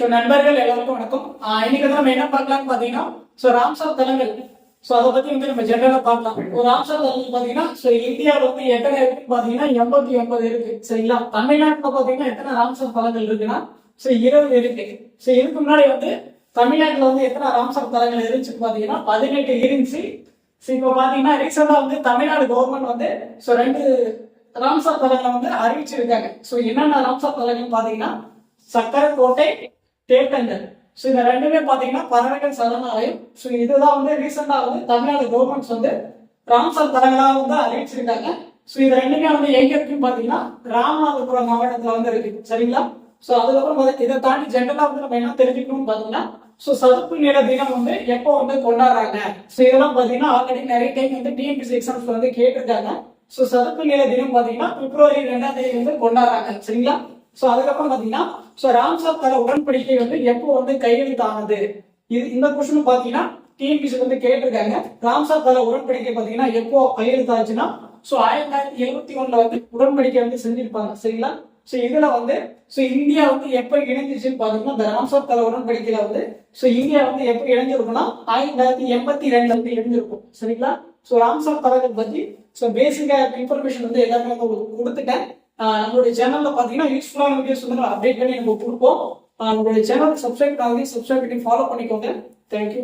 நண்பர்கள் எல்லாருக்கும் வணக்கம். இன்னைக்கு நம்ம என்ன பார்க்கலாம்னு பாத்தீங்கன்னா ராம்சார் தலங்கள். அதை பத்தி நம்ம ஜெனரலா பார்க்கலாம். ஒரு ராம்சார் தலங்கள் பாத்தீங்கன்னா இந்தியாவில் எத்தனை இருக்குன்னு பாத்தீங்கன்னா 89 இருக்கு. சரிங்களா? தமிழ்நாட்டுல பாத்தீங்கன்னா எத்தனை ராம்சார் தலங்கள் இருக்குன்னா 20 இருக்கு. இதுக்கு முன்னாடி தமிழ்நாட்டுல எத்தனை ராம்சார் தலங்கள் இருந்துச்சுன்னு பாத்தீங்கன்னா 18 இருந்துச்சு. இப்ப பாத்தீங்கன்னா ரீசெண்டா தமிழ்நாடு கவர்மெண்ட் 2 ராம்சார் தலங்களை அறிவிச்சிருக்காங்க. என்னென்ன ராம்சார் தலங்கள் பாத்தீங்கன்னா சக்கரக்கோட்டை, தேட்டங்கள். இந்த ரெண்டுமே பாத்தீங்கன்னா பறவைகள் சரணாலயம். இதுதான் ரீசெண்டா தமிழ்நாடு கவர்மெண்ட்ஸ் ராம்சார் தலங்களா அறிவிச்சிருக்காங்க. இது ரெண்டுமே எங்க இருக்குன்னு பாத்தீங்கன்னா ராமநாதபுரம் மாவட்டத்துல இருக்கு. சரிங்களா? அதுக்கப்புறம் இதை தாண்டி ஜெனரலா நம்ம என்ன தெரிஞ்சுக்கணும்னு பாத்தீங்கன்னா சதுப்பு நில தினம் எப்போ கொண்டாடுறாங்க. இதெல்லாம் பாத்தீங்கன்னா ஆல்ரெடி நிறைய டைம் டிஎன்பிஎஸ்சி எக்ஸாம்ஸ்ல கேட்டிருக்காங்க. சதுப்பு நில தினம் பாத்தீங்கன்னா பிப்ரவரி 2ஆம் தேதி கொண்டாடுறாங்க. சரிங்களா? அதுக்கப்புறம் பாத்தீங்கன்னா ராம்சார் தல உடன்படிக்கை எப்போ கையெழுத்தானது. இந்த கொஸ்டின் பாத்தீங்கன்னா டிஎன்பிஎஸ்சி கேட்டிருக்காங்க. ராம்சார் தல உடன்படிக்கை பாத்தீங்கன்னா எப்போ கையெழுத்தாச்சுன்னா 1971 உடன்படிக்கை செஞ்சிருப்பாங்க. சரிங்களா? இதுல இந்தியா எப்ப இணைஞ்சிச்சுன்னு பாத்தீங்கன்னா இந்த ராம்சார் தல உடன்படிக்கையில இந்தியா எப்ப இணைஞ்சிருக்கும்னா 1982 இணைஞ்சிருக்கும். சரிங்களா? ராம்சார் தலங்கள் பத்தி பேசிக்கா இன்ஃபர்மேஷன் எல்லாமே கொடுத்துட்டேன். நம்மளுடைய சேனல்ல பாத்தீங்கன்னா யூஸ்ஃபுல்லான வீடியோஸ் அப்டேட் பண்ணி நம்ம கொடுப்போம். நம்மளுடைய சேனல் சப்ஸ்கிரைப் பண்ணி ஃபாலோ பண்ணிக்கோங்க. தேங்க்யூ.